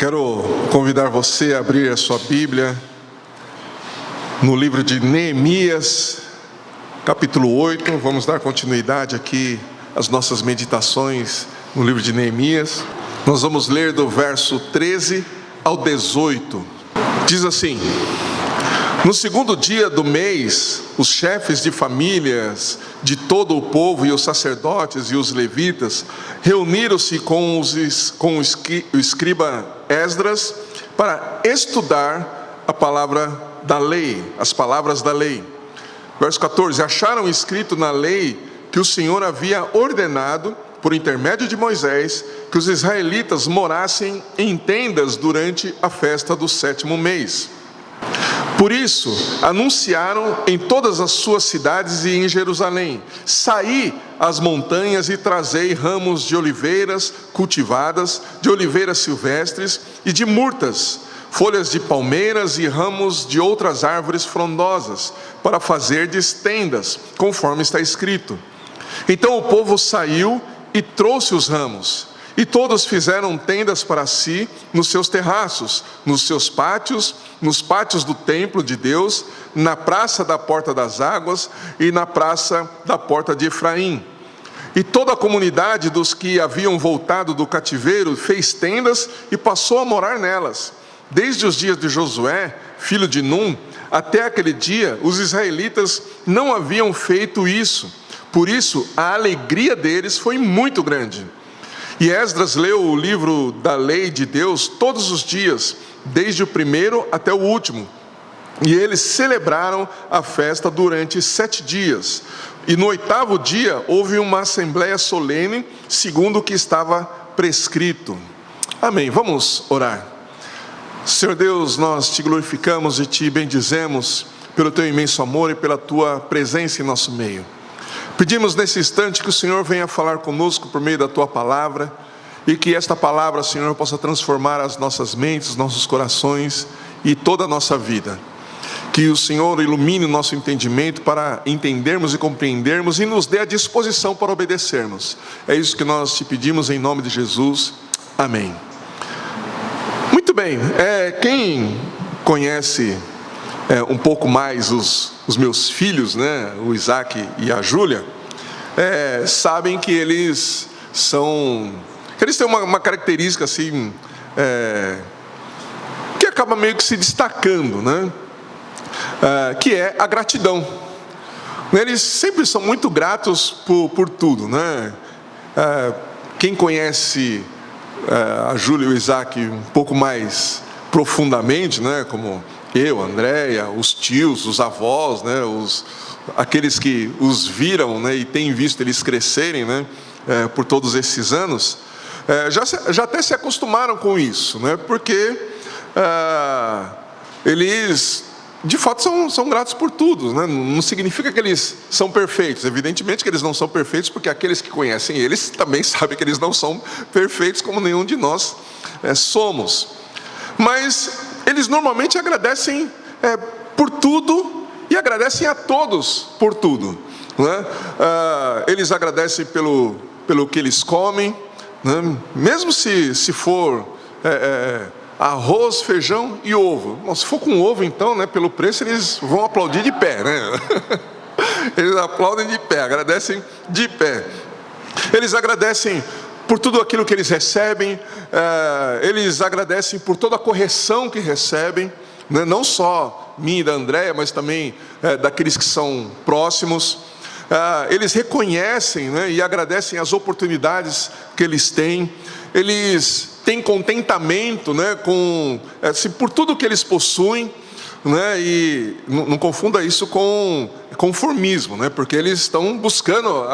Quero convidar você a abrir a sua Bíblia no livro de Neemias, capítulo 8. Vamos dar continuidade aqui às nossas meditações no livro de Neemias. Nós vamos ler do verso 13 ao 18. Diz assim: no segundo dia do mês, os chefes de famílias de todo o povo e os sacerdotes e os levitas reuniram-se com o escriba Esdras para estudar a palavra da lei, as palavras da lei. Verso 14: acharam escrito na lei que o Senhor havia ordenado, por intermédio de Moisés, que os israelitas morassem em tendas durante a festa do sétimo mês. Por isso, anunciaram em todas as suas cidades e em Jerusalém: saí às montanhas e trazei ramos de oliveiras cultivadas, de oliveiras silvestres e de murtas, folhas de palmeiras e ramos de outras árvores frondosas, para fazerdes tendas, conforme está escrito. Então o povo saiu e trouxe os ramos. E todos fizeram tendas para si nos seus terraços, nos seus pátios, nos pátios do templo de Deus, na praça da Porta das Águas e na praça da Porta de Efraim. E toda a comunidade dos que haviam voltado do cativeiro fez tendas e passou a morar nelas. Desde os dias de Josué, filho de Num, até aquele dia, os israelitas não haviam feito isso. Por isso, a alegria deles foi muito grande. E Esdras leu o livro da lei de Deus todos os dias, desde o primeiro até o último. E eles celebraram a festa durante 7 dias. E no 8º dia houve uma assembleia solene, segundo o que estava prescrito. Amém. Vamos orar. Senhor Deus, nós te glorificamos e te bendizemos pelo teu imenso amor e pela tua presença em nosso meio. Pedimos nesse instante que o Senhor venha falar conosco por meio da tua palavra, e que esta palavra, Senhor, possa transformar as nossas mentes, nossos corações e toda a nossa vida. Que o Senhor ilumine o nosso entendimento para entendermos e compreendermos e nos dê a disposição para obedecermos. É isso que nós te pedimos em nome de Jesus. Amém. Muito bem, quem conhece um pouco mais os meus filhos, né, o Isaac e a Júlia, sabem que eles têm uma característica assim, que acaba meio que se destacando, né, que é a gratidão. Eles sempre são muito gratos por tudo, né? Quem conhece a Júlia e o Isaac um pouco mais profundamente, né, como eu, a Andréia, os tios, os avós, né, aqueles que os viram, né, e têm visto eles crescerem, né, por todos esses anos, já até se acostumaram com isso, né, porque eles de fato são gratos por tudo, né? Não significa que eles são perfeitos. Evidentemente que eles não são perfeitos, porque aqueles que conhecem eles também sabem que eles não são perfeitos, como nenhum de nós somos. Mas eles normalmente agradecem por tudo e agradecem a todos por tudo, né? Eles agradecem pelo que eles comem, né? Mesmo se for arroz, feijão e ovo. Bom, se for com ovo, então, né, pelo preço, eles vão aplaudir de pé, né? Eles aplaudem de pé, agradecem de pé. Eles agradecem por tudo aquilo que eles recebem, eles agradecem por toda a correção que recebem, né? Não só minha e da Andréia, mas também daqueles que são próximos. Eles reconhecem, né, e agradecem as oportunidades que eles têm. Eles têm contentamento, né, assim, por tudo que eles possuem, né, e não confunda isso com conformismo, né, porque eles estão buscando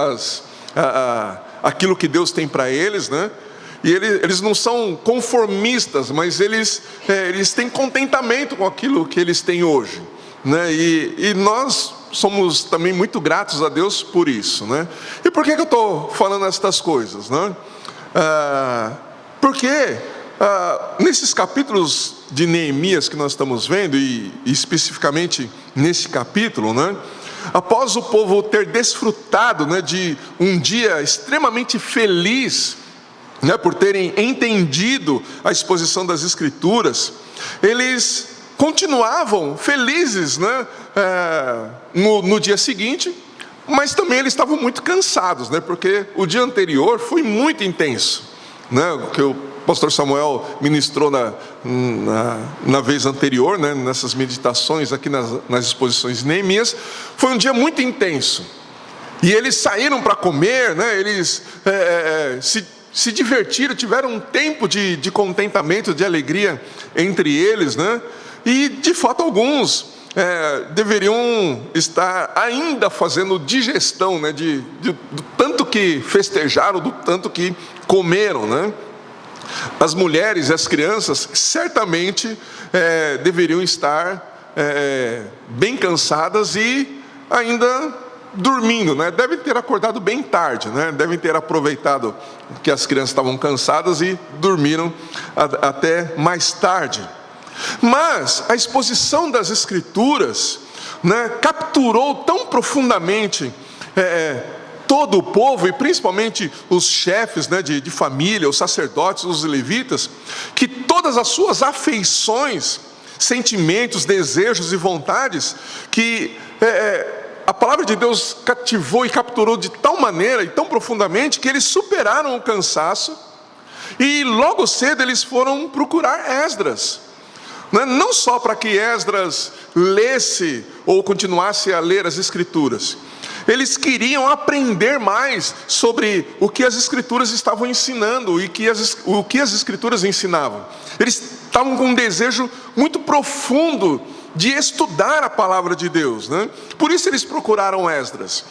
aquilo que Deus tem para eles, né, e eles não são conformistas, mas eles têm contentamento com aquilo que eles têm hoje, né, e nós somos também muito gratos a Deus por isso, né. E por que eu estou falando estas coisas, né? Porque nesses capítulos de Neemias que nós estamos vendo, e especificamente nesse capítulo, né, após o povo ter desfrutado, né, de um dia extremamente feliz né, por terem entendido a exposição das Escrituras, eles continuavam felizes, né, no dia seguinte, mas também eles estavam muito cansados, né, porque o dia anterior foi muito intenso, né, o que o pastor Samuel ministrou na vez anterior, né, nessas meditações aqui nas exposições de Neemias. Foi um dia muito intenso, e eles saíram para comer, né, eles se divertiram, tiveram um tempo de contentamento, de alegria entre eles, né? E de fato alguns deveriam estar ainda fazendo digestão, né? Do tanto que festejaram, do tanto que comeram, né? As mulheres e as crianças certamente deveriam estar bem cansadas e ainda dormindo, né? Devem ter acordado bem tarde, né? Devem ter aproveitado que as crianças estavam cansadas e dormiram até mais tarde. Mas a exposição das Escrituras, né, capturou tão profundamente todo o povo, e principalmente os chefes, né, de família, os sacerdotes, os levitas, que todas as suas afeições, sentimentos, desejos e vontades, que a palavra de Deus cativou e capturou de tal maneira e tão profundamente, que eles superaram o cansaço, e logo cedo eles foram procurar Esdras, não só para que Esdras lesse ou continuasse a ler as Escrituras. Eles queriam aprender mais sobre o que as Escrituras estavam ensinando e o que as Escrituras ensinavam. Eles estavam com um desejo muito profundo de estudar a palavra de Deus, né? Por isso eles procuraram Esdras,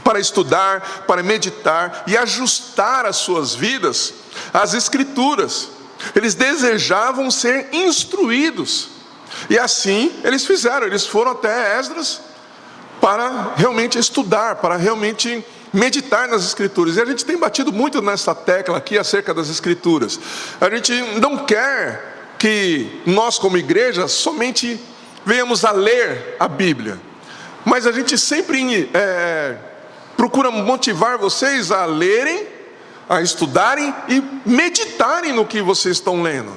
para estudar, para meditar e ajustar as suas vidas às Escrituras. Eles desejavam ser instruídos, e assim eles fizeram. Eles foram até Esdras para realmente estudar, para realmente meditar nas Escrituras. E a gente tem batido muito nessa tecla aqui acerca das Escrituras. A gente não quer que nós como igreja somente venhamos a ler a Bíblia, mas a gente sempre procura motivar vocês a lerem, a estudarem e meditarem no que vocês estão lendo,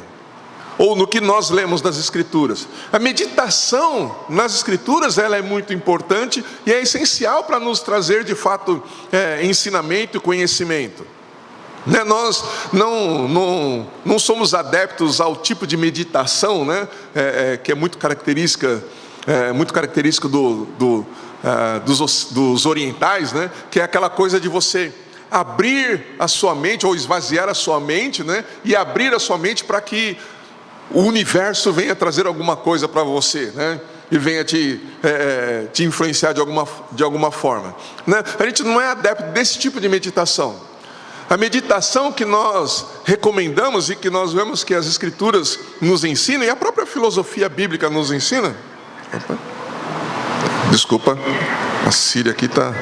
ou no que nós lemos das Escrituras. A meditação nas Escrituras, ela é muito importante e é essencial para nos trazer de fato ensinamento e conhecimento. Nós não somos adeptos ao tipo de meditação, né, que é muito característico dos orientais, né, que é aquela coisa de você abrir a sua mente, ou esvaziar a sua mente, né, e abrir a sua mente para que o universo venha trazer alguma coisa para você, né, e venha te influenciar de alguma forma, né? A gente não é adepto desse tipo de meditação. A meditação que nós recomendamos e que nós vemos que as Escrituras nos ensinam, e a própria filosofia bíblica nos ensina. Desculpa, a Síria aqui está...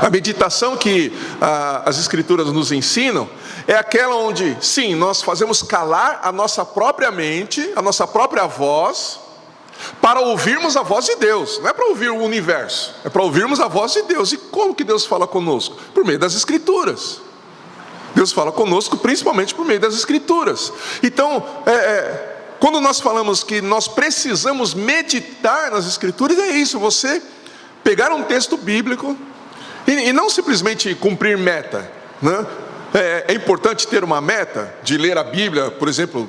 A meditação que as Escrituras nos ensinam é aquela onde, sim, nós fazemos calar a nossa própria mente, a nossa própria voz, para ouvirmos a voz de Deus. Não é para ouvir o universo, é para ouvirmos a voz de Deus. E como que Deus fala conosco? Por meio das Escrituras. Deus fala conosco principalmente por meio das Escrituras. Então, quando nós falamos que nós precisamos meditar nas Escrituras, é isso: você pegar um texto bíblico e não simplesmente cumprir meta, né? É importante ter uma meta de ler a Bíblia, por exemplo,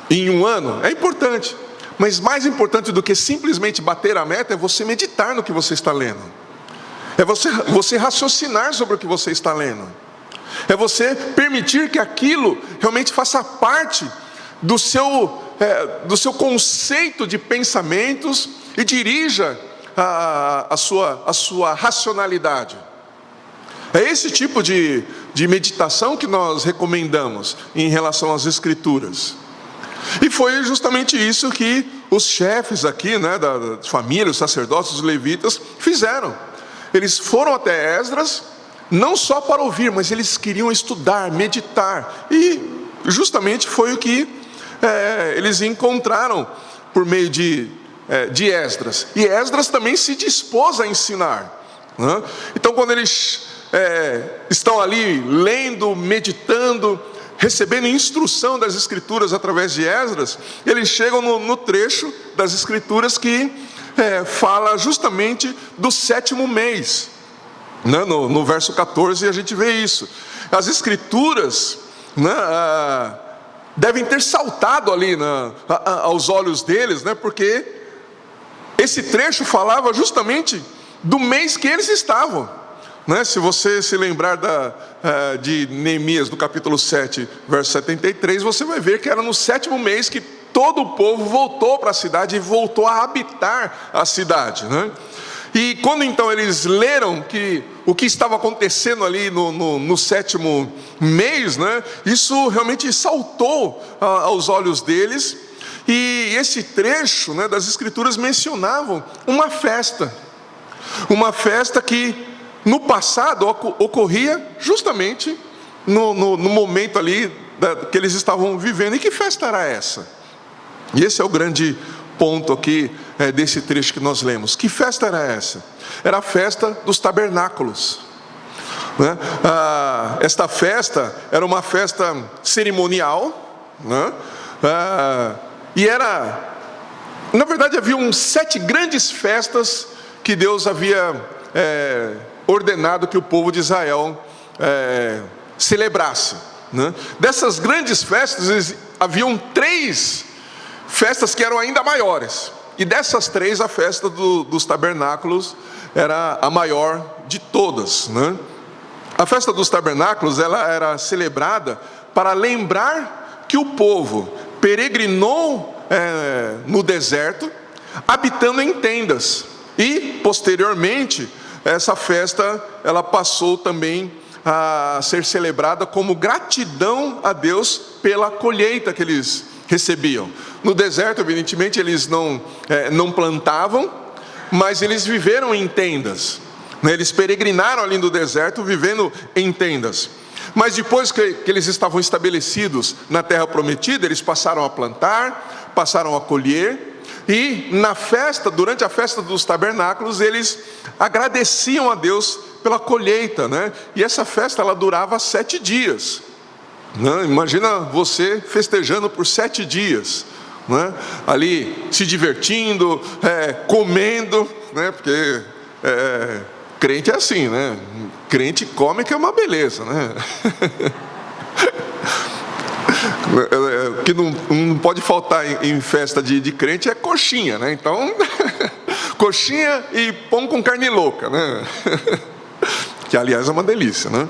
em um ano. É importante. Mas mais importante do que simplesmente bater a meta é você meditar no que você está lendo. É você raciocinar sobre o que você está lendo. É você permitir que aquilo realmente faça parte do seu conceito de pensamentos e dirija a sua racionalidade. É esse tipo de meditação que nós recomendamos em relação às Escrituras. E foi justamente isso que os chefes aqui, né, da família, os sacerdotes, os levitas, fizeram. Eles foram até Esdras, não só para ouvir, mas eles queriam estudar, meditar. E justamente foi o que eles encontraram por meio de Esdras. E Esdras também se dispôs a ensinar. né? Então, quando eles estão ali lendo, meditando, recebendo instrução das Escrituras através de Esdras, eles chegam no trecho das Escrituras que fala justamente do 7º mês, né? No verso 14 a gente vê isso. As Escrituras, né, devem ter saltado ali aos olhos deles, né, porque esse trecho falava justamente do mês que eles estavam, né? Se você se lembrar de Neemias, do capítulo 7, verso 73, você vai ver que era no 7º mês que todo o povo voltou para a cidade e voltou a habitar a cidade, né? E quando então eles leram que o que estava acontecendo ali no 7º mês, né, isso realmente saltou aos olhos deles. E esse trecho, né, das Escrituras mencionavam uma festa que no passado ocorria justamente no momento ali que eles estavam vivendo. E que festa era essa? E esse é o grande ponto aqui desse trecho que nós lemos. Que festa era essa? Era a festa dos tabernáculos, né? Esta festa era uma festa cerimonial, né? E na verdade haviam 7 grandes festas que Deus havia ordenado que o povo de Israel celebrasse, né? Dessas grandes festas haviam 3 festas que eram ainda maiores, e dessas 3 a festa dos tabernáculos era a maior de todas, né? A festa dos tabernáculos, ela era celebrada para lembrar que o povo peregrinou no deserto, habitando em tendas, e posteriormente essa festa ela passou também a ser celebrada como gratidão a Deus pela colheita que eles recebiam. No deserto, evidentemente, eles não plantavam, mas eles viveram em tendas, né? Eles peregrinaram ali no deserto, vivendo em tendas. Mas depois que eles estavam estabelecidos na terra prometida, eles passaram a plantar, passaram a colher. E durante a festa dos tabernáculos, eles agradeciam a Deus pela colheita, né? E essa festa ela durava 7 dias. Imagina você festejando por 7 dias, né? Ali se divertindo, comendo, né? Porque crente é assim, né? Crente come que é uma beleza, né? O que não pode faltar em festa de crente é coxinha, né? Então, coxinha e pão com carne louca, né? Que aliás é uma delícia, né?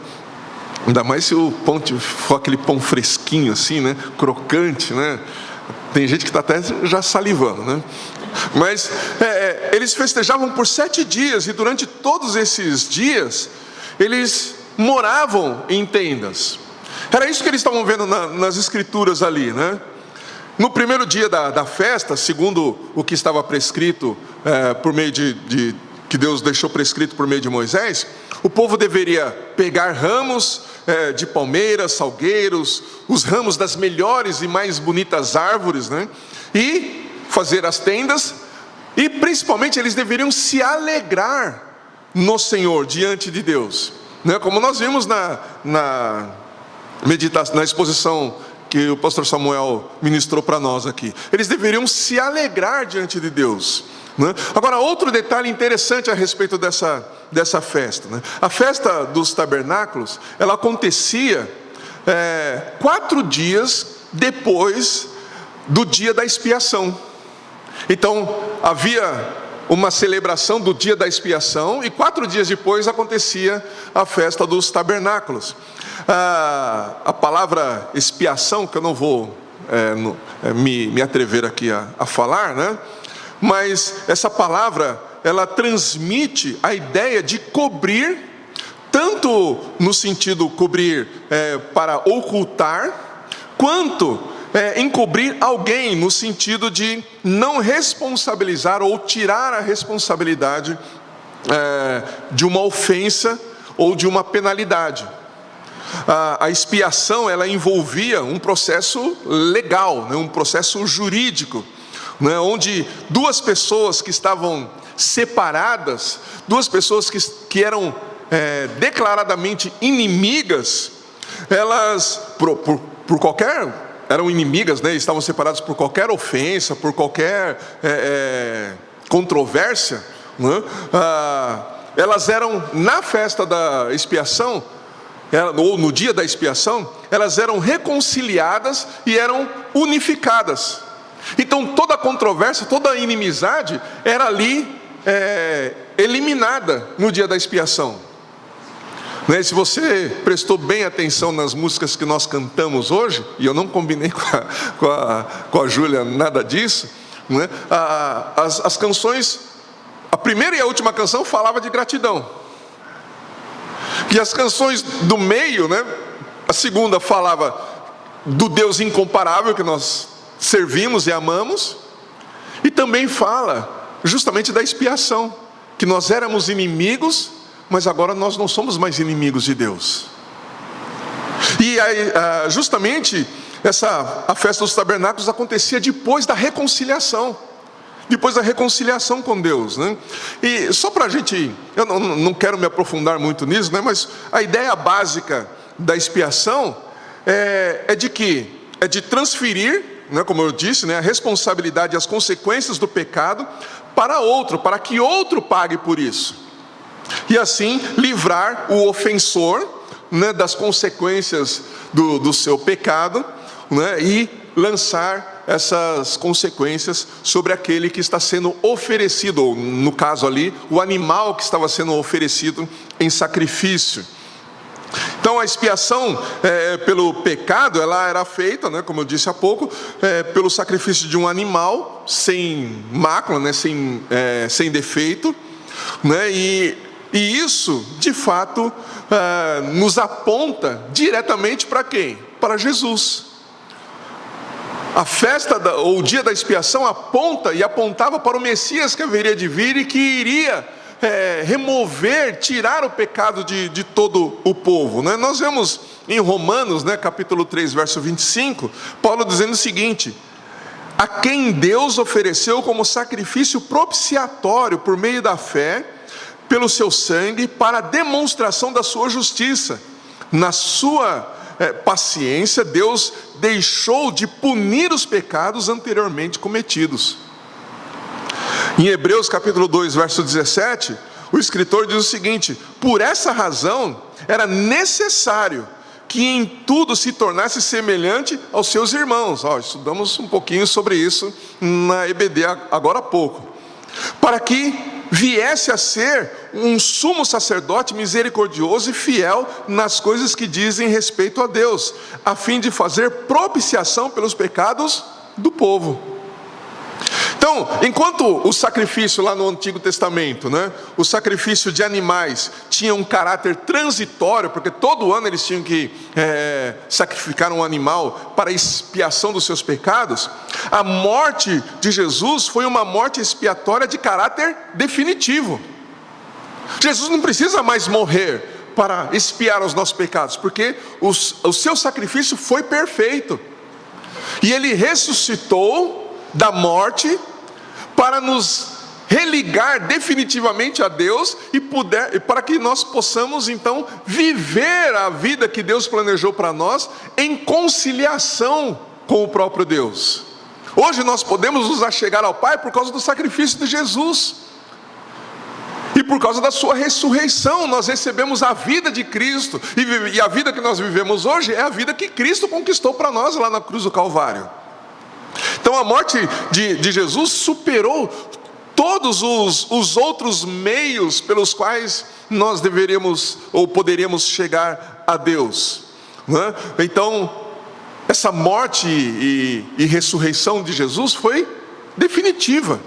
Ainda mais se o pão for aquele pão fresquinho assim, né? Crocante, né? Tem gente que está até já salivando, né? Mas eles festejavam por 7 dias, e durante todos esses dias eles moravam em tendas. Era isso que eles estavam vendo nas Escrituras ali, né? No primeiro dia da festa, segundo o que estava prescrito por meio que Deus deixou prescrito por meio de Moisés, o povo deveria pegar ramos de palmeiras, salgueiros, os ramos das melhores e mais bonitas árvores, né? E fazer as tendas, e principalmente eles deveriam se alegrar no Senhor, diante de Deus, né? Como nós vimos na exposição que o pastor Samuel ministrou para nós aqui. Eles deveriam se alegrar diante de Deus, né? Agora, outro detalhe interessante a respeito dessa festa, né? A festa dos tabernáculos, ela acontecia 4 dias depois do dia da expiação. Então havia uma celebração do dia da expiação, e 4 dias depois acontecia a festa dos tabernáculos. A palavra expiação, que eu não vou me atrever aqui a falar, né? Mas essa palavra, ela transmite a ideia de cobrir, tanto no sentido cobrir para ocultar, quanto encobrir alguém no sentido de não responsabilizar ou tirar a responsabilidade de uma ofensa ou de uma penalidade. A expiação, ela envolvia um processo legal, né, um processo jurídico, né, onde 2 pessoas que estavam separadas, duas pessoas que eram declaradamente inimigas, elas, por qualquer, eram inimigas, né? Estavam separadas por qualquer ofensa, por qualquer controvérsia, né? Elas eram, na festa da expiação, ou no dia da expiação, elas eram reconciliadas e eram unificadas. Então toda a controvérsia, toda a inimizade era ali eliminada no dia da expiação. Né? Se você prestou bem atenção nas músicas que nós cantamos hoje, e eu não combinei com a Júlia nada disso, né? As canções, a primeira e a última canção falava de gratidão. E as canções do meio, né? A segunda falava do Deus incomparável que nós servimos e amamos, e também fala justamente da expiação, que nós éramos inimigos, mas agora nós não somos mais inimigos de Deus. E aí, justamente a festa dos tabernáculos acontecia depois da reconciliação. Depois da reconciliação com Deus, né? E só para a gente, eu não quero me aprofundar muito nisso, né? Mas a ideia básica da expiação é de transferir, né, como eu disse, né, a responsabilidade e as consequências do pecado para outro, para que outro pague por isso. E assim livrar o ofensor, né, das consequências do seu pecado, né, e lançar essas consequências sobre aquele que está sendo oferecido, ou no caso ali, o animal que estava sendo oferecido em sacrifício. Então a expiação pelo pecado, ela era feita, né, como eu disse há pouco, pelo sacrifício de um animal sem mácula, né, sem defeito, né, e isso de fato nos aponta diretamente para quem? Para Jesus. A festa ou o dia da expiação apontava para o Messias que haveria de vir e que iria tirar o pecado de todo o povo, né? Nós vemos em Romanos, né, capítulo 3, verso 25, Paulo dizendo o seguinte: a quem Deus ofereceu como sacrifício propiciatório por meio da fé, pelo seu sangue, para a demonstração da sua justiça. Na sua paciência, Deus deixou de punir os pecados anteriormente cometidos. Em Hebreus capítulo 2, verso 17, o escritor diz o seguinte: por essa razão era necessário que em tudo se tornasse semelhante aos seus irmãos. Estudamos um pouquinho sobre isso na EBD agora há pouco. Para que viesse a ser um sumo sacerdote misericordioso e fiel nas coisas que dizem respeito a Deus, a fim de fazer propiciação pelos pecados do povo. Então, enquanto o sacrifício lá no Antigo Testamento, né, o sacrifício de animais tinha um caráter transitório, porque todo ano eles tinham que sacrificar um animal para expiação dos seus pecados, a morte de Jesus foi uma morte expiatória de caráter definitivo. Jesus não precisa mais morrer para expiar os nossos pecados, porque o seu sacrifício foi perfeito, e Ele ressuscitou da morte para nos religar definitivamente a Deus e para que nós possamos então viver a vida que Deus planejou para nós em conciliação com o próprio Deus. Hoje nós podemos nos achegar ao Pai por causa do sacrifício de Jesus, e por causa da sua ressurreição nós recebemos a vida de Cristo, e a vida que nós vivemos hoje é a vida que Cristo conquistou para nós lá na cruz do Calvário. Então a morte de Jesus superou todos os outros meios pelos quais nós deveríamos ou poderíamos chegar a Deus, né? Então essa morte e ressurreição de Jesus foi definitiva,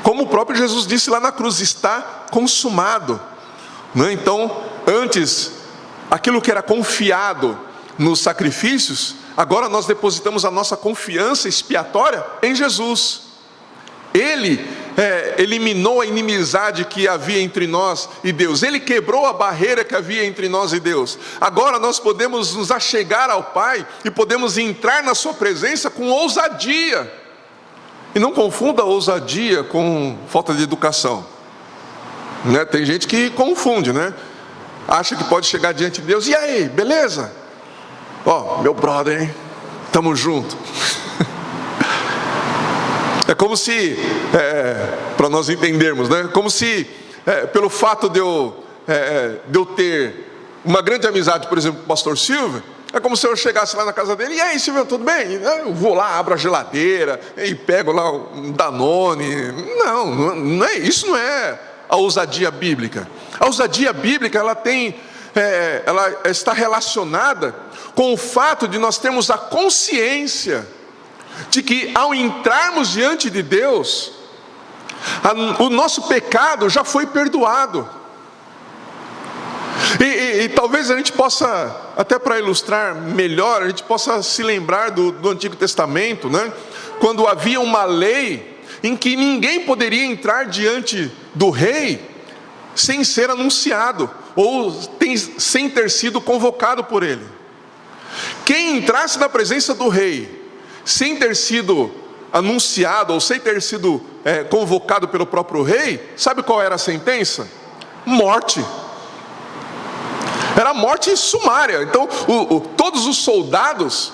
como o próprio Jesus disse lá na cruz: está consumado, né? Então antes aquilo que era confiado nos sacrifícios, agora nós depositamos a nossa confiança expiatória em Jesus. Ele eliminou a inimizade que havia entre nós e Deus. Ele quebrou a barreira que havia entre nós e Deus. Agora nós podemos nos achegar ao Pai e podemos entrar na sua presença com ousadia. E não confunda ousadia com falta de educação, né? Tem gente que confunde, né? Acha que pode chegar diante de Deus, e aí, beleza? Ó, meu brother, hein? Tamo junto. É como se, para nós entendermos, né? Como se, pelo fato de eu ter uma grande amizade, por exemplo, com o pastor Silvio, é como se eu chegasse lá na casa dele, e aí, Silvio, tudo bem? Eu vou lá, abro a geladeira, e pego lá um Danone. Não é, isso não é a ousadia bíblica. A ousadia bíblica, ela está relacionada com o fato de nós termos a consciência de que ao entrarmos diante de Deus, o nosso pecado já foi perdoado. E talvez a gente possa, até para ilustrar melhor, a gente possa se lembrar do Antigo Testamento, né? Quando havia uma lei em que ninguém poderia entrar diante do rei sem ser anunciado, ou sem ter sido convocado por ele. Quem entrasse na presença do rei sem ter sido anunciado, ou sem ter sido convocado pelo próprio rei, sabe qual era a sentença? Morte. Era morte sumária. Então todos os soldados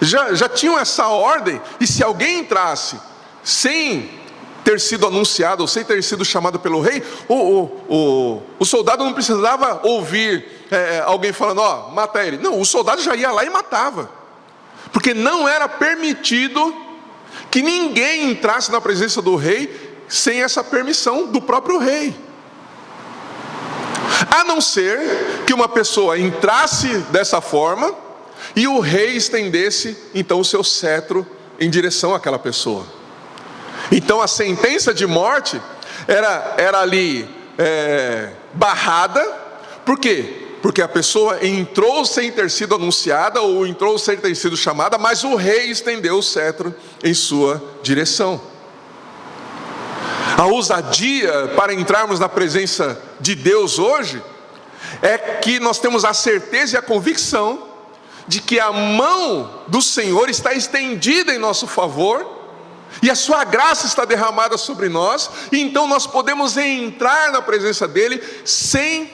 já tinham essa ordem, e se alguém entrasse sem ter sido anunciado, ou sem ter sido chamado pelo rei, o soldado não precisava ouvir alguém falando, ó, mata ele. Não, o soldado já ia lá e matava, porque não era permitido que ninguém entrasse na presença do rei sem essa permissão do próprio rei, a não ser que uma pessoa entrasse dessa forma e o rei estendesse então o seu cetro em direção àquela pessoa. Então a sentença de morte era ali barrada. Por quê? Porque a pessoa entrou sem ter sido anunciada, ou entrou sem ter sido chamada, mas o rei estendeu o cetro em sua direção. A ousadia para entrarmos na presença de Deus hoje é que nós temos a certeza e a convicção de que a mão do Senhor está estendida em nosso favor, e a sua graça está derramada sobre nós, e então nós podemos entrar na presença dele sem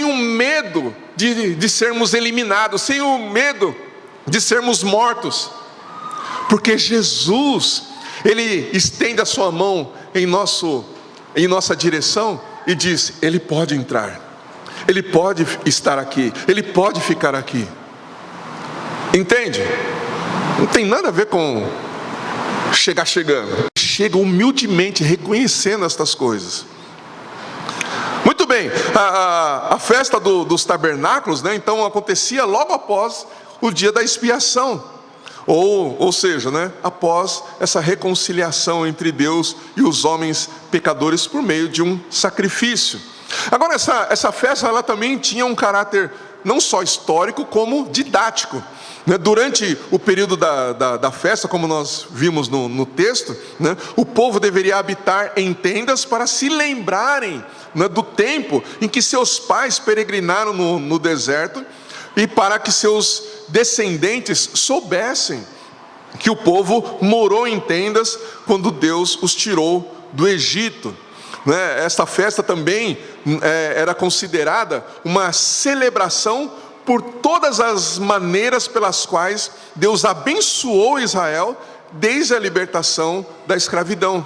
o medo de sermos eliminados, sem o medo de sermos mortos, porque Jesus, ele estende a sua mão em nossa direção e diz, ele pode entrar, ele pode estar aqui, ele pode ficar aqui. Entende? Não tem nada a ver com chegando. Chega humildemente reconhecendo estas coisas. Muito bem, a festa dos tabernáculos, né, então acontecia logo após o dia da expiação, ou seja, né, após essa reconciliação entre Deus e os homens pecadores por meio de um sacrifício. Agora essa festa, ela também tinha um caráter não só histórico como didático. Durante o período da festa, como nós vimos no texto, né, o povo deveria habitar em tendas para se lembrarem, né, do tempo em que seus pais peregrinaram no deserto, e para que seus descendentes soubessem que o povo morou em tendas quando Deus os tirou do Egito. Esta festa também era considerada uma celebração por todas as maneiras pelas quais Deus abençoou Israel desde a libertação da escravidão.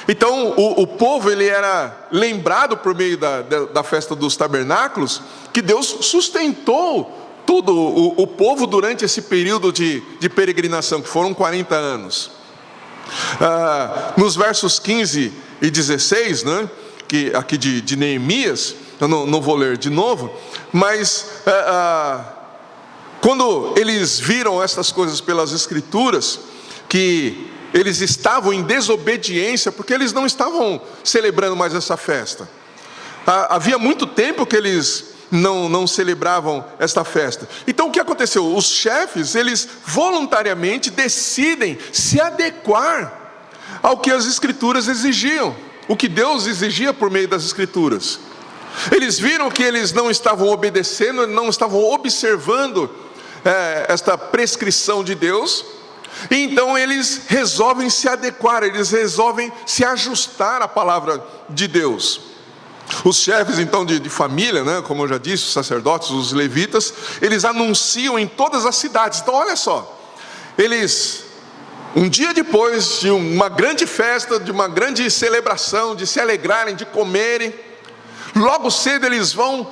Então o povo, ele era lembrado por meio da festa dos tabernáculos, que Deus sustentou todo o povo durante esse período de peregrinação, que foram 40 anos. Nos versos 15 e 16, né, aqui de Neemias, eu não vou ler de novo, mas quando eles viram essas coisas pelas Escrituras, que eles estavam em desobediência, porque eles não estavam celebrando mais essa festa. Havia muito tempo que eles não celebravam esta festa. Então o que aconteceu? Os chefes, eles voluntariamente decidem se adequar ao que as Escrituras exigiam, o que Deus exigia por meio das Escrituras. Eles viram que eles não estavam obedecendo, não estavam observando esta prescrição de Deus, E então eles resolvem se adequar, eles resolvem se ajustar à palavra de Deus. Os chefes então de família, né, como eu já disse, os sacerdotes, os levitas, eles anunciam em todas as cidades. Então olha só, eles, um dia depois de uma grande festa, de uma grande celebração, de se alegrarem, de comerem, logo cedo eles vão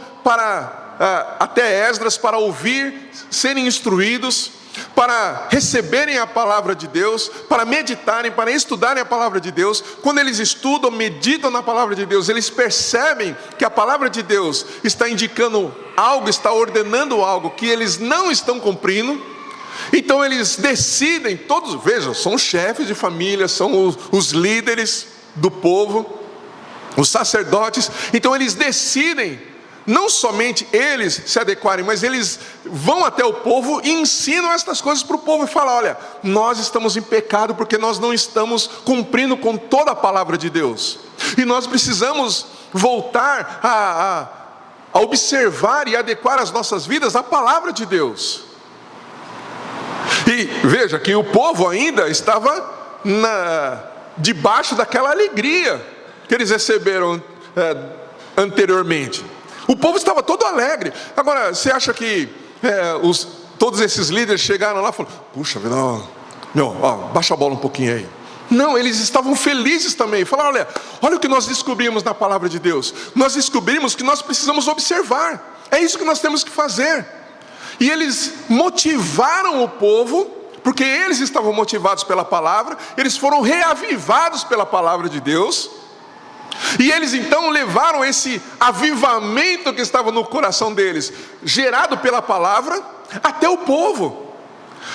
até Esdras para ouvir, serem instruídos, para receberem a palavra de Deus, para meditarem, para estudarem a palavra de Deus. Quando eles estudam, meditam na palavra de Deus, eles percebem que a palavra de Deus está indicando algo, está ordenando algo que eles não estão cumprindo. Então eles decidem, todos, vejam, são chefes de família, são os líderes do povo, os sacerdotes. Então eles decidem, não somente eles se adequarem, mas eles vão até o povo e ensinam estas coisas para o povo e falam: olha, nós estamos em pecado porque nós não estamos cumprindo com toda a palavra de Deus, e nós precisamos voltar a observar e adequar as nossas vidas à palavra de Deus. E veja que o povo ainda estava debaixo daquela alegria que eles receberam anteriormente. O povo estava todo alegre. Agora, você acha que todos esses líderes chegaram lá e falaram: puxa vida, baixa a bola um pouquinho aí? Não, eles estavam felizes também. Falaram: olha o que nós descobrimos na palavra de Deus. Nós descobrimos que nós precisamos observar. É isso que nós temos que fazer. E eles motivaram o povo, porque eles estavam motivados pela palavra, eles foram reavivados pela palavra de Deus. E eles então levaram esse avivamento que estava no coração deles, gerado pela palavra, até o povo.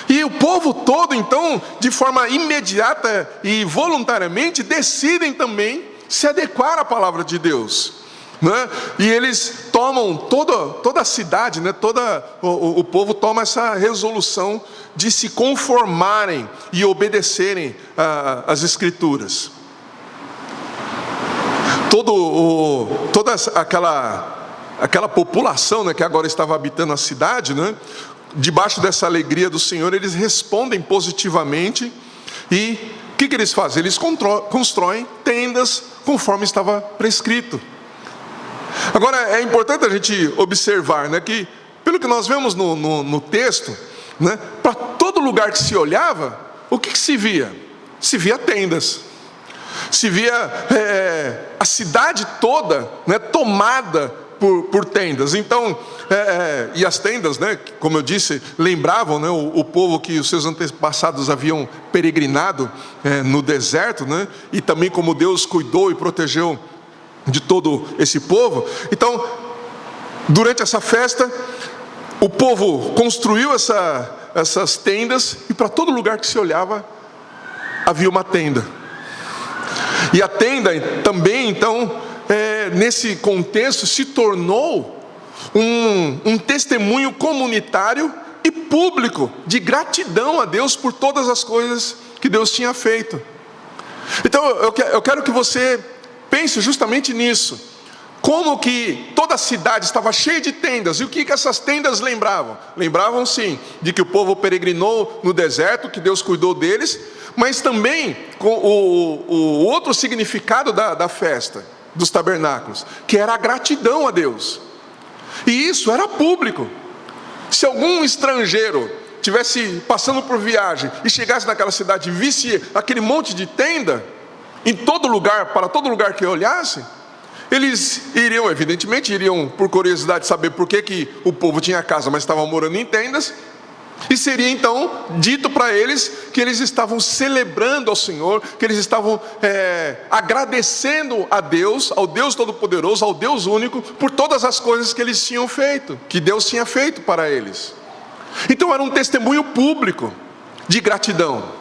E o povo todo então, de forma imediata e voluntariamente, decidem também se adequar à palavra de Deus, né? E eles tomam toda a cidade, né? O povo toma essa resolução de se conformarem e obedecerem às Escrituras. Toda aquela população, né, que agora estava habitando a cidade, né, debaixo dessa alegria do Senhor, eles respondem positivamente. E o que eles fazem? Eles constroem tendas conforme estava prescrito. Agora é importante a gente observar, né, que pelo que nós vemos no texto, né, para todo lugar que se olhava, o que se via? Se via tendas. Se via a cidade toda, né, tomada por tendas. Então, e as tendas, né, como eu disse, lembravam, né, o povo que os seus antepassados haviam peregrinado no deserto, né, e também como Deus cuidou e protegeu de todo esse povo. Então, durante essa festa, o povo construiu essas tendas, e para todo lugar que se olhava havia uma tenda. E a tenda também, então, nesse contexto, se tornou um testemunho comunitário e público de gratidão a Deus por todas as coisas que Deus tinha feito. Então eu quero que você pense justamente nisso. Como que toda a cidade estava cheia de tendas. E o que essas tendas lembravam? Lembravam sim, de que o povo peregrinou no deserto, que Deus cuidou deles, mas também com o outro significado da festa, dos tabernáculos, que era a gratidão a Deus. E isso era público. Se algum estrangeiro estivesse passando por viagem e chegasse naquela cidade e visse aquele monte de tenda, em todo lugar, para todo lugar que olhasse, eles evidentemente iriam por curiosidade saber por que o povo tinha casa, mas estavam morando em tendas. E seria então dito para eles que eles estavam celebrando ao Senhor, que eles estavam agradecendo a Deus, ao Deus Todo-Poderoso, ao Deus único, por todas as coisas que eles tinham feito, que Deus tinha feito para eles. Então era um testemunho público de gratidão.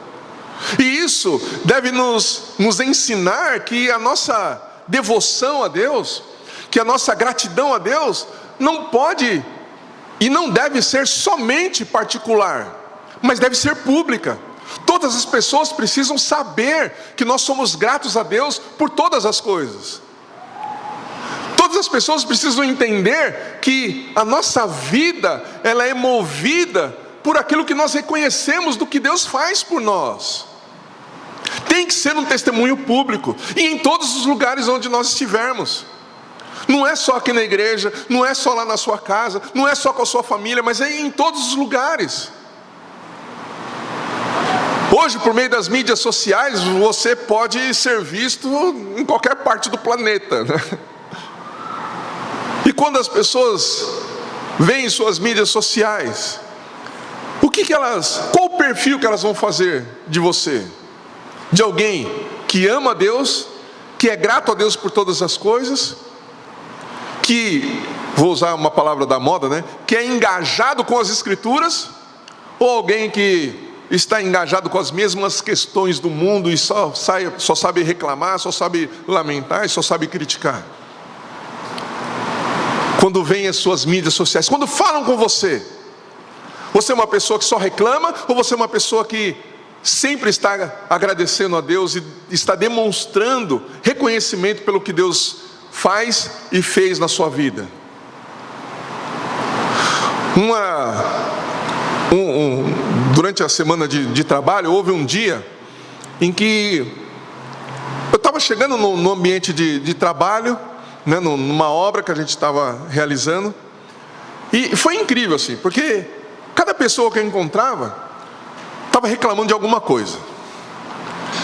E isso deve nos ensinar que a nossa devoção a Deus, que a nossa gratidão a Deus não pode e não deve ser somente particular, mas deve ser pública. Todas as pessoas precisam saber que nós somos gratos a Deus por todas as coisas. Todas as pessoas precisam entender que a nossa vida, ela é movida por aquilo que nós reconhecemos do que Deus faz por nós. Tem que ser um testemunho público, e em todos os lugares onde nós estivermos. Não é só aqui na igreja, não é só lá na sua casa, não é só com a sua família, mas é em todos os lugares. Hoje, por meio das mídias sociais, você pode ser visto em qualquer parte do planeta, né? E quando as pessoas veem suas mídias sociais, qual o perfil que elas vão fazer de você? De alguém que ama a Deus, que é grato a Deus por todas as coisas, que, vou usar uma palavra da moda, né? Que é engajado com as Escrituras, ou alguém que está engajado com as mesmas questões do mundo e só sabe reclamar, só sabe lamentar e só sabe criticar? Quando vem as suas mídias sociais, quando falam com você, você é uma pessoa que só reclama, ou você é uma pessoa que sempre está agradecendo a Deus e está demonstrando reconhecimento pelo que Deus faz e fez na sua vida? Durante a semana de trabalho, houve um dia em que eu estava chegando no ambiente de trabalho, né, numa obra que a gente estava realizando, e foi incrível assim, porque cada pessoa que eu encontrava estava reclamando de alguma coisa.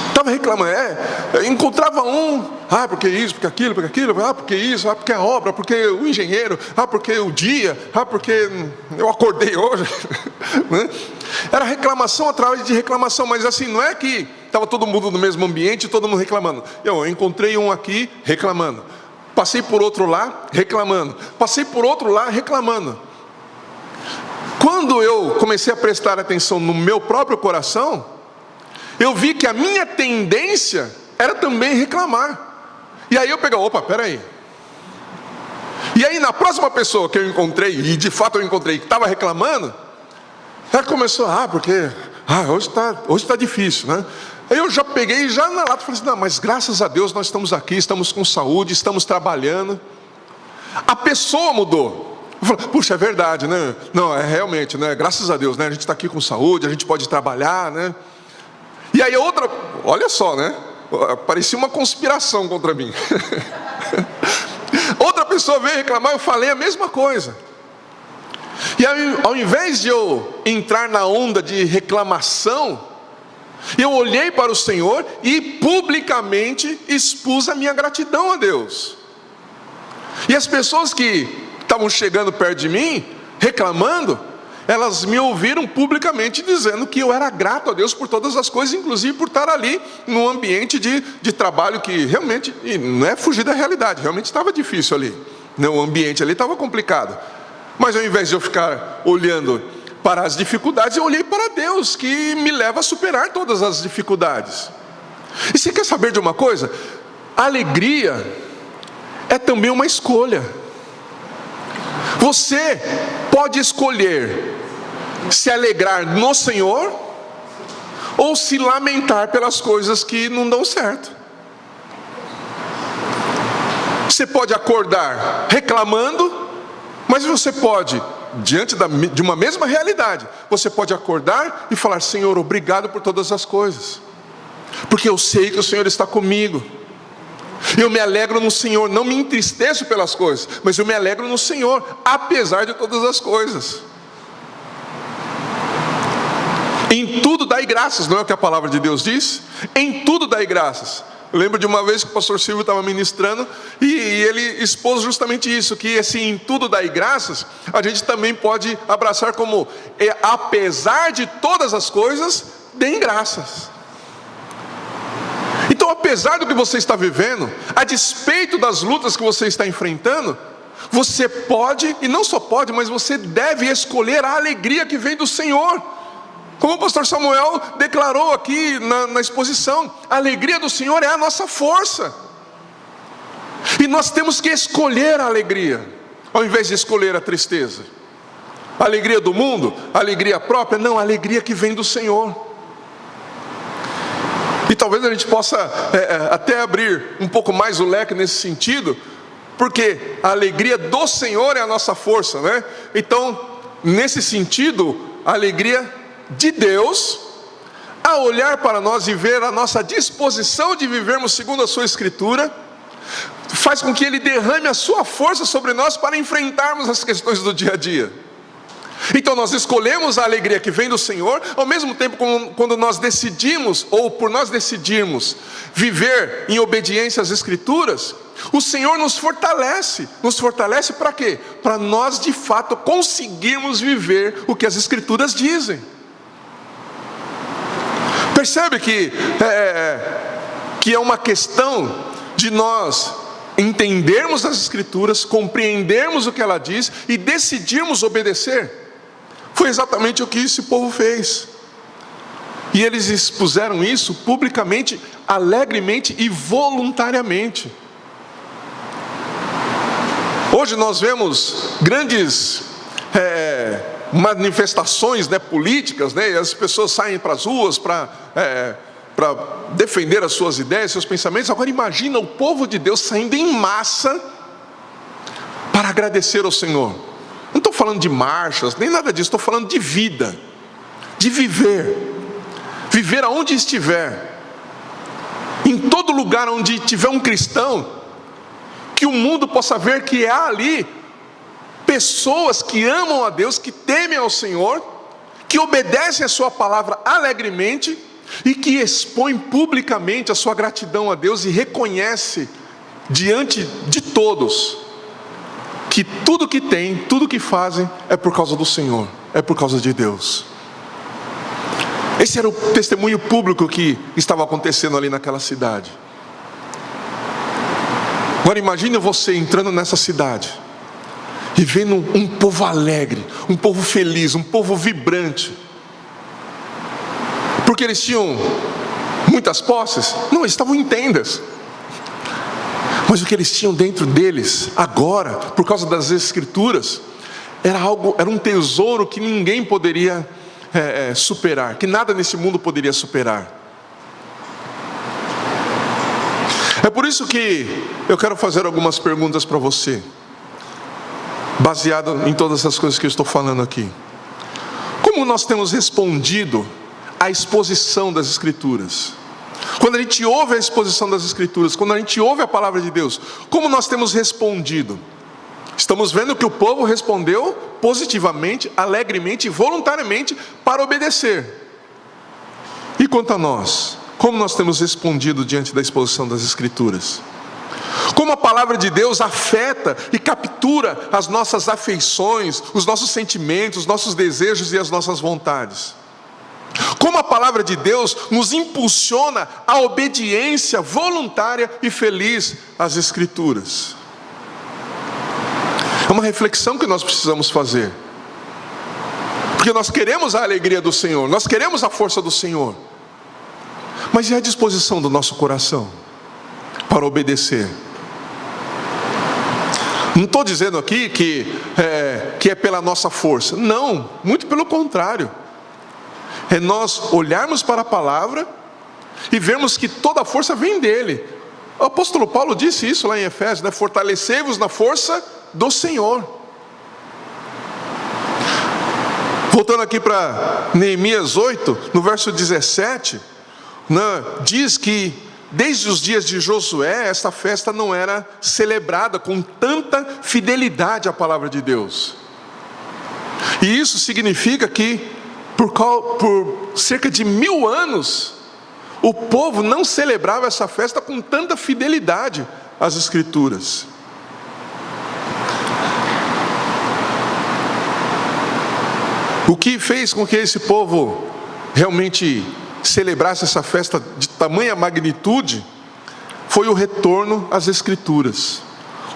Estava reclamando, encontrava porque isso, porque aquilo, porque isso, porque a obra, porque o engenheiro, porque o dia, porque eu acordei hoje. Era reclamação atrás de reclamação, mas assim, não é que estava todo mundo no mesmo ambiente, todo mundo reclamando. Eu encontrei um aqui reclamando, passei por outro lá reclamando, passei por outro lá reclamando. Quando eu comecei a prestar atenção no meu próprio coração, eu vi que a minha tendência era também reclamar. E aí eu peguei, peraí. E aí na próxima pessoa que eu encontrei, e de fato eu encontrei, que estava reclamando, ela começou, porque hoje está difícil, né? Aí eu já peguei, já na lata, falei assim, não, mas graças a Deus nós estamos aqui, estamos com saúde, estamos trabalhando. A pessoa mudou. Eu falei, puxa, é verdade, né? Não, é realmente, né? Graças a Deus, né? A gente está aqui com saúde, a gente pode trabalhar, né? E aí outra, olha só, né? Parecia uma conspiração contra mim. Outra pessoa veio reclamar, eu falei a mesma coisa. E aí, ao invés de eu entrar na onda de reclamação, eu olhei para o Senhor e publicamente expus a minha gratidão a Deus. E as pessoas que estavam chegando perto de mim, reclamando, elas me ouviram publicamente dizendo que eu era grato a Deus por todas as coisas, inclusive por estar ali num ambiente de trabalho que realmente, e não é fugir da realidade, realmente estava difícil ali, o ambiente ali estava complicado. Mas ao invés de eu ficar olhando para as dificuldades, eu olhei para Deus, que me leva a superar todas as dificuldades. E você quer saber de uma coisa? A alegria é também uma escolha. Você pode escolher se alegrar no Senhor ou se lamentar pelas coisas que não dão certo. Você pode acordar reclamando, mas você pode, diante de uma mesma realidade, você pode acordar e falar, Senhor, obrigado por todas as coisas, porque eu sei que o Senhor está comigo. Eu me alegro no Senhor, não me entristeço pelas coisas, mas eu me alegro no Senhor, apesar de todas as coisas. Em tudo dai graças, não é o que a palavra de Deus diz? Em tudo dai graças. Eu lembro de uma vez que o pastor Silvio estava ministrando e ele expôs justamente isso, que assim, em tudo dai graças, a gente também pode abraçar como, apesar de todas as coisas, deem graças. Então, apesar do que você está vivendo, a despeito das lutas que você está enfrentando, você pode, e não só pode, mas você deve escolher a alegria que vem do Senhor. Como o pastor Samuel declarou aqui na exposição, a alegria do Senhor é a nossa força. E nós temos que escolher a alegria, ao invés de escolher a tristeza. A alegria do mundo, a alegria própria, não, a alegria que vem do Senhor. E talvez a gente possa até abrir um pouco mais o leque nesse sentido, porque a alegria do Senhor é a nossa força, né? Então, nesse sentido, a alegria de Deus, a olhar para nós e ver a nossa disposição de vivermos segundo a sua Escritura, faz com que Ele derrame a sua força sobre nós para enfrentarmos as questões do dia a dia. Então nós escolhemos a alegria que vem do Senhor, ao mesmo tempo quando nós decidimos, ou por nós decidirmos, viver em obediência às Escrituras, o Senhor nos fortalece para quê? Para nós de fato conseguirmos viver o que as Escrituras dizem. Percebe que é uma questão de nós entendermos as Escrituras, compreendermos o que ela diz e decidirmos obedecer. Foi exatamente o que esse povo fez. E eles expuseram isso publicamente, alegremente e voluntariamente. Hoje nós vemos grandes manifestações, políticas, e as pessoas saem para as ruas para defender as suas ideias, seus pensamentos. Agora imagina o povo de Deus saindo em massa para agradecer ao Senhor. Não estou falando de marchas, nem nada disso, estou falando de vida, de viver aonde estiver, em todo lugar onde tiver um cristão, que o mundo possa ver que há ali pessoas que amam a Deus, que temem ao Senhor, que obedecem a sua palavra alegremente e que expõem publicamente a sua gratidão a Deus e reconhece diante de todos que tudo que tem, tudo que fazem é por causa do Senhor, é por causa de Deus. Esse era o testemunho público que estava acontecendo ali naquela cidade. Agora imagine você entrando nessa cidade e vendo um povo alegre, um povo feliz, um povo vibrante. Porque eles tinham muitas posses? Não, eles estavam em tendas. Mas o que eles tinham dentro deles, agora, por causa das Escrituras, era um tesouro que ninguém poderia superar, que nada nesse mundo poderia superar. É por isso que eu quero fazer algumas perguntas para você, baseado em todas essas coisas que eu estou falando aqui. Como nós temos respondido à exposição das Escrituras? Quando a gente ouve a exposição das Escrituras, quando a gente ouve a palavra de Deus, como nós temos respondido? Estamos vendo que o povo respondeu positivamente, alegremente e voluntariamente para obedecer. E quanto a nós? Como nós temos respondido diante da exposição das Escrituras? Como a palavra de Deus afeta e captura as nossas afeições, os nossos sentimentos, os nossos desejos e as nossas vontades? Como a palavra de Deus nos impulsiona à obediência voluntária e feliz às Escrituras? É uma reflexão que nós precisamos fazer. Porque nós queremos a alegria do Senhor, nós queremos a força do Senhor. Mas e a disposição do nosso coração para obedecer? Não estou dizendo aqui que é pela nossa força. Não, muito pelo contrário. É nós olharmos para a palavra e vermos que toda a força vem dele. O apóstolo Paulo disse isso lá em Efésios, fortalecei-vos na força do Senhor. Voltando aqui para Neemias 8, no verso 17, diz que desde os dias de Josué, essa festa não era celebrada com tanta fidelidade à palavra de Deus. E isso significa que por cerca de 1000 anos, o povo não celebrava essa festa com tanta fidelidade às Escrituras. O que fez com que esse povo realmente celebrasse essa festa de tamanha magnitude foi o retorno às Escrituras.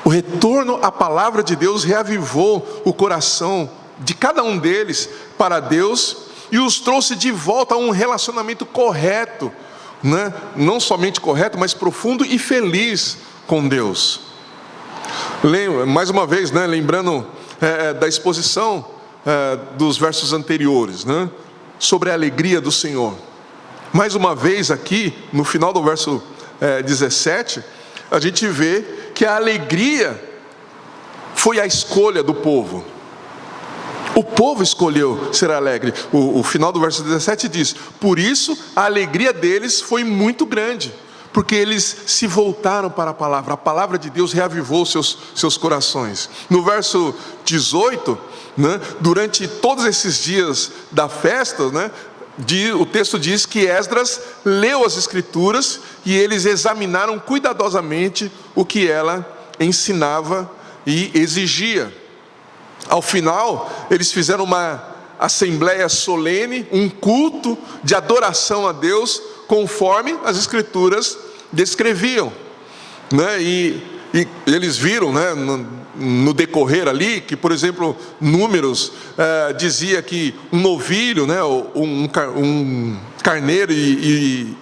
O retorno à palavra de Deus reavivou o coração de cada um deles para Deus e os trouxe de volta a um relacionamento correto, não somente correto, mas profundo e feliz com Deus. Mais uma vez, lembrando da exposição dos versos anteriores, sobre a alegria do Senhor. Mais uma vez aqui, no final do verso 17, a gente vê que a alegria foi a escolha do povo. O povo escolheu ser alegre. O final do verso 17 diz: por isso a alegria deles foi muito grande, porque eles se voltaram para a palavra de Deus reavivou seus corações. No verso 18, né, durante todos esses dias da festa, né, o texto diz que Esdras leu as escrituras e eles examinaram cuidadosamente o que ela ensinava e exigia. Ao final, eles fizeram uma assembleia solene, um culto de adoração a Deus, conforme as escrituras descreviam, né? E eles viram, né, no decorrer ali, que, por exemplo, Números dizia que um novilho, né, um carneiro e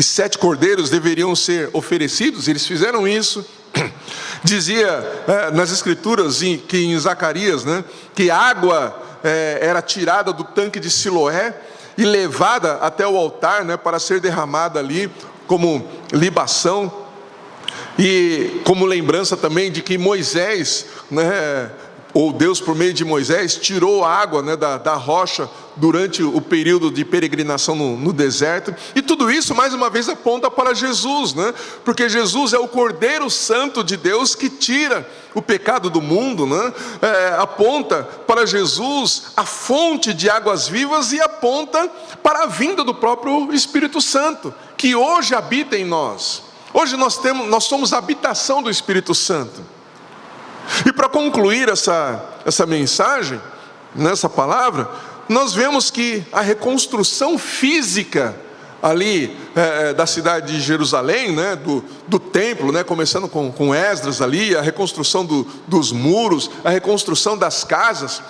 7 cordeiros deveriam ser oferecidos. Eles fizeram isso. Dizia nas escrituras que em Zacarias, né, que água era tirada do tanque de Siloé e levada até o altar, né, para ser derramada ali como libação, e como lembrança também de que Moisés, né, ou Deus por meio de Moisés tirou a água, né, da rocha durante o período de peregrinação no deserto. E tudo isso mais uma vez aponta para Jesus, né? Porque Jesus é o Cordeiro Santo de Deus que tira o pecado do mundo, né? Aponta para Jesus, a fonte de águas vivas, e aponta para a vinda do próprio Espírito Santo, que hoje habita em nós. Hoje nós somos a habitação do Espírito Santo. E para concluir essa mensagem, nessa palavra, nós vemos que a reconstrução física ali da cidade de Jerusalém, né, do templo, né, começando com Esdras ali, a reconstrução dos muros, a reconstrução das casas,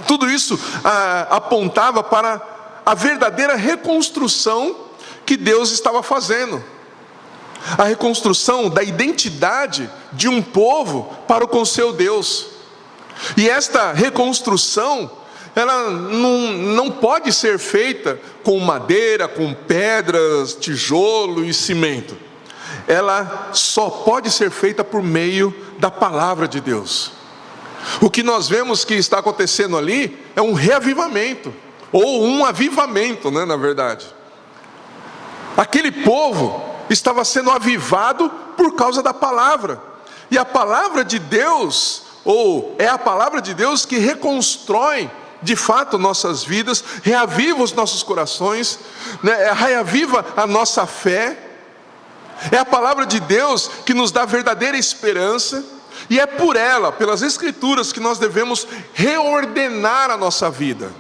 tudo isso apontava para a verdadeira reconstrução que Deus estava fazendo. A reconstrução da identidade de um povo para com seu Deus. E esta reconstrução, ela não pode ser feita com madeira, com pedras, tijolo e cimento. Ela só pode ser feita por meio da palavra de Deus. O que nós vemos que está acontecendo ali é um reavivamento, ou um avivamento, né, na verdade. Aquele povo estava sendo avivado por causa da palavra. E a palavra de Deus, ou é a palavra de Deus que reconstrói de fato nossas vidas, reaviva os nossos corações, né? Reaviva a nossa fé. É a palavra de Deus que nos dá verdadeira esperança, e é por ela, pelas escrituras, que nós devemos reordenar a nossa vida.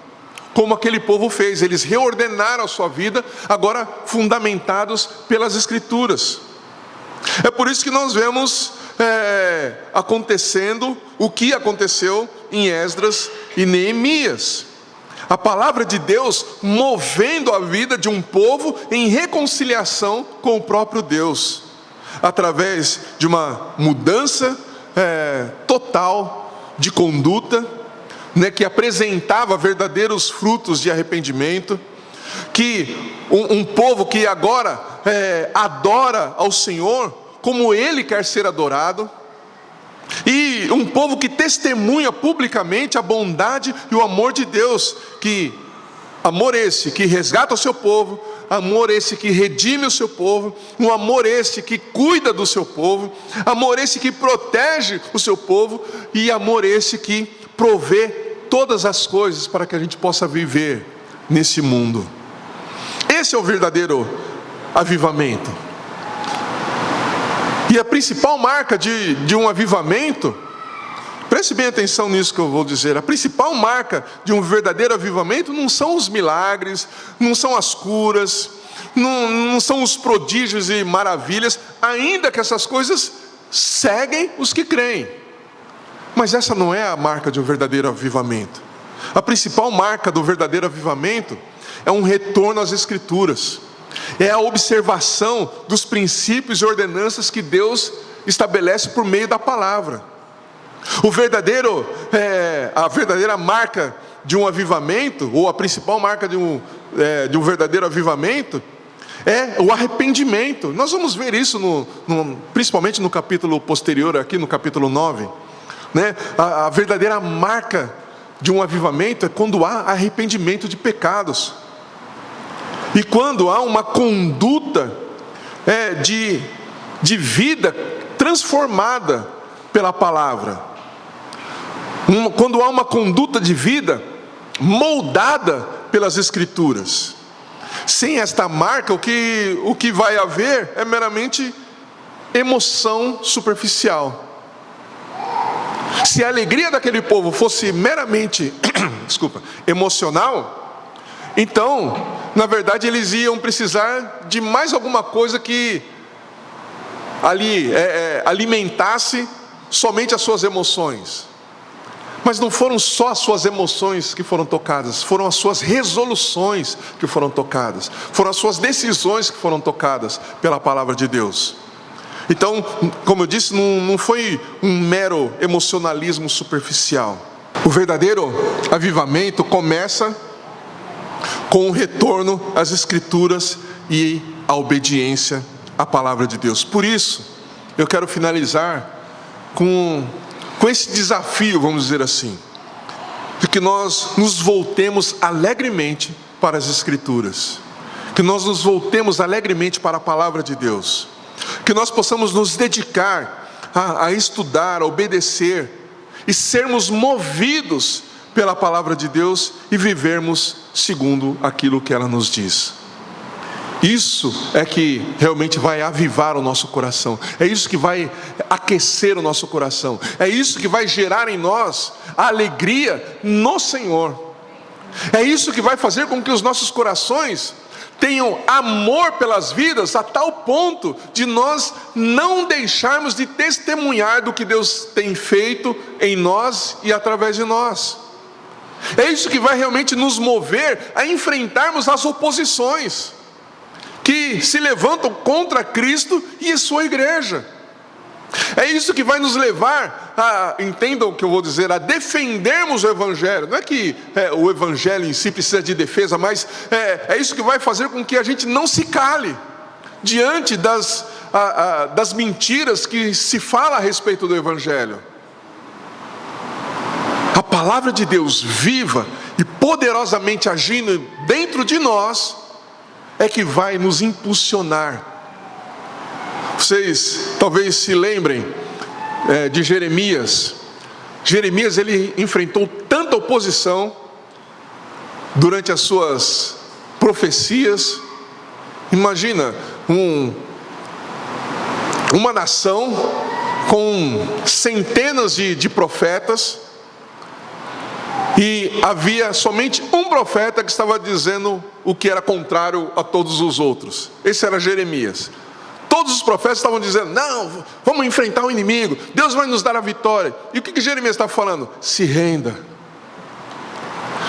Como aquele povo fez, eles reordenaram a sua vida, agora fundamentados pelas escrituras. É por isso que nós vemos acontecendo o que aconteceu em Esdras e Neemias. A palavra de Deus movendo a vida de um povo em reconciliação com o próprio Deus, através de uma mudança total de conduta, né, que apresentava verdadeiros frutos de arrependimento, que um povo que agora adora ao Senhor como Ele quer ser adorado, e um povo que testemunha publicamente a bondade e o amor de Deus, que amor esse que resgata o seu povo, amor esse que redime o seu povo, um amor esse que cuida do seu povo, amor esse que protege o seu povo, e amor esse que provê todas as coisas para que a gente possa viver nesse mundo. Esse é o verdadeiro avivamento. E a principal marca de um avivamento, preste bem atenção nisso que eu vou dizer, a principal marca de um verdadeiro avivamento não são os milagres, não são as curas, não são os prodígios e maravilhas, ainda que essas coisas seguem os que creem. Mas essa não é a marca de um verdadeiro avivamento. A principal marca do verdadeiro avivamento é um retorno às Escrituras, é a observação dos princípios e ordenanças que Deus estabelece por meio da palavra. A verdadeira marca de um avivamento, ou a principal marca de um verdadeiro avivamento, é o arrependimento. Nós vamos ver isso principalmente no capítulo posterior, aqui no capítulo 9, né? A verdadeira marca de um avivamento é quando há arrependimento de pecados. E quando há uma conduta de vida transformada pela palavra. Quando há uma conduta de vida moldada pelas Escrituras. Sem esta marca, o que vai haver é meramente emoção superficial. Se a alegria daquele povo fosse meramente emocional, então, na verdade, eles iam precisar de mais alguma coisa que ali alimentasse somente as suas emoções. Mas não foram só as suas emoções que foram tocadas, foram as suas resoluções que foram tocadas, foram as suas decisões que foram tocadas pela palavra de Deus. Então, como eu disse, não foi um mero emocionalismo superficial. O verdadeiro avivamento começa com o retorno às Escrituras e a obediência à palavra de Deus. Por isso, eu quero finalizar com esse desafio, vamos dizer assim, de que nós nos voltemos alegremente para as Escrituras, que nós nos voltemos alegremente para a palavra de Deus, que nós possamos nos dedicar a estudar, a obedecer e sermos movidos pela palavra de Deus e vivermos segundo aquilo que ela nos diz. Isso é que realmente vai avivar o nosso coração, é isso que vai aquecer o nosso coração, é isso que vai gerar em nós a alegria no Senhor, é isso que vai fazer com que os nossos corações tenham amor pelas vidas a tal ponto de nós não deixarmos de testemunhar do que Deus tem feito em nós e através de nós. É isso que vai realmente nos mover a enfrentarmos as oposições que se levantam contra Cristo e a sua igreja. É isso que vai nos levar entendam o que eu vou dizer, a defendermos o Evangelho. Não é que o Evangelho em si precisa de defesa, mas é isso que vai fazer com que a gente não se cale diante das mentiras que se fala a respeito do Evangelho. A palavra de Deus viva e poderosamente agindo dentro de nós é que vai nos impulsionar. Vocês talvez se lembrem de Jeremias. Jeremias, ele enfrentou tanta oposição durante as suas profecias. Imagina uma nação com centenas de profetas, e havia somente um profeta que estava dizendo o que era contrário a todos os outros. Esse era Jeremias. Todos os profetas estavam dizendo: não, vamos enfrentar o inimigo, Deus vai nos dar a vitória. E o que Jeremias está falando? Se renda,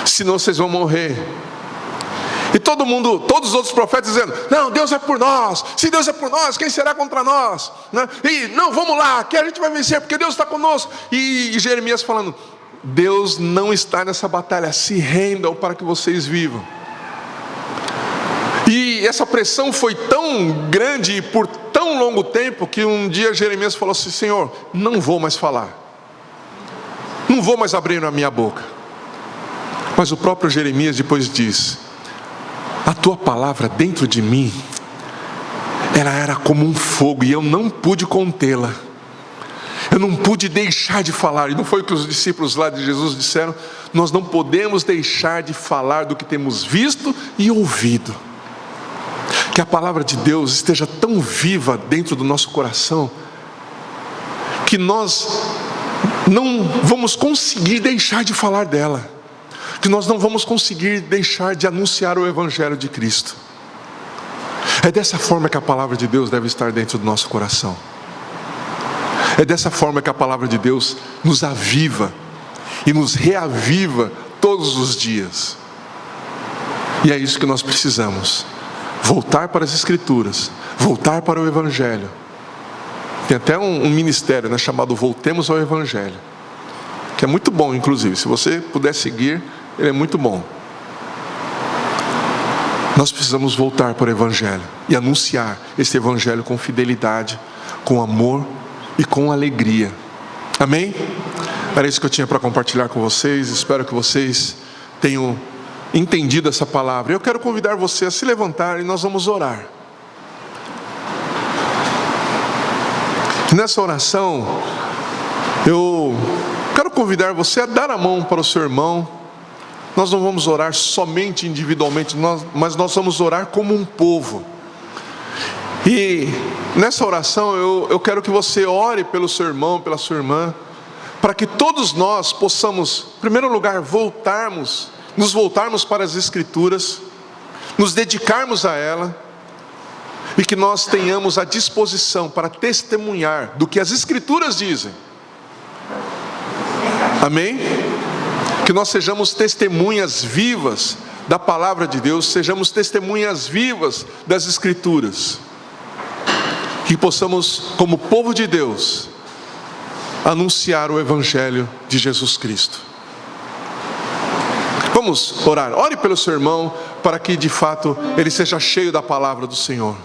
senão vocês vão morrer. E todos os outros profetas dizendo: não, Deus é por nós, se Deus é por nós, quem será contra nós? E não, vamos lá, que a gente vai vencer, porque Deus está conosco. E Jeremias falando: Deus não está nessa batalha, se rendam para que vocês vivam. E essa pressão foi tão grande e por tão longo tempo, que um dia Jeremias falou assim: Senhor, não vou mais falar, não vou mais abrir a minha boca. Mas o próprio Jeremias depois diz: a tua palavra dentro de mim, ela era como um fogo, e eu não pude contê-la, eu não pude deixar de falar. E não foi o que os discípulos lá de Jesus disseram? Nós não podemos deixar de falar do que temos visto e ouvido. Que a palavra de Deus esteja tão viva dentro do nosso coração, que nós não vamos conseguir deixar de falar dela, que nós não vamos conseguir deixar de anunciar o Evangelho de Cristo. É dessa forma que a palavra de Deus deve estar dentro do nosso coração. É dessa forma que a palavra de Deus nos aviva e nos reaviva todos os dias. E é isso que nós precisamos: voltar para as Escrituras, voltar para o Evangelho. Tem até um ministério, chamado Voltemos ao Evangelho, que é muito bom, inclusive. Se você puder seguir, ele é muito bom. Nós precisamos voltar para o Evangelho e anunciar esse Evangelho com fidelidade, com amor e com alegria. Amém? Era isso que eu tinha para compartilhar com vocês. Espero que vocês tenham entendido essa palavra. Eu quero convidar você a se levantar e nós vamos orar. Nessa oração, eu quero convidar você a dar a mão para o seu irmão. Nós não vamos orar somente individualmente, mas nós vamos orar como um povo. E nessa oração eu quero que você ore pelo seu irmão, pela sua irmã, para que todos nós possamos, em primeiro lugar, nos voltarmos para as Escrituras, nos dedicarmos a ela, e que nós tenhamos a disposição para testemunhar do que as Escrituras dizem. Amém? Que nós sejamos testemunhas vivas da palavra de Deus, sejamos testemunhas vivas das Escrituras. Que possamos, como povo de Deus, anunciar o Evangelho de Jesus Cristo. Vamos orar. Ore pelo seu irmão, para que de fato ele seja cheio da palavra do Senhor.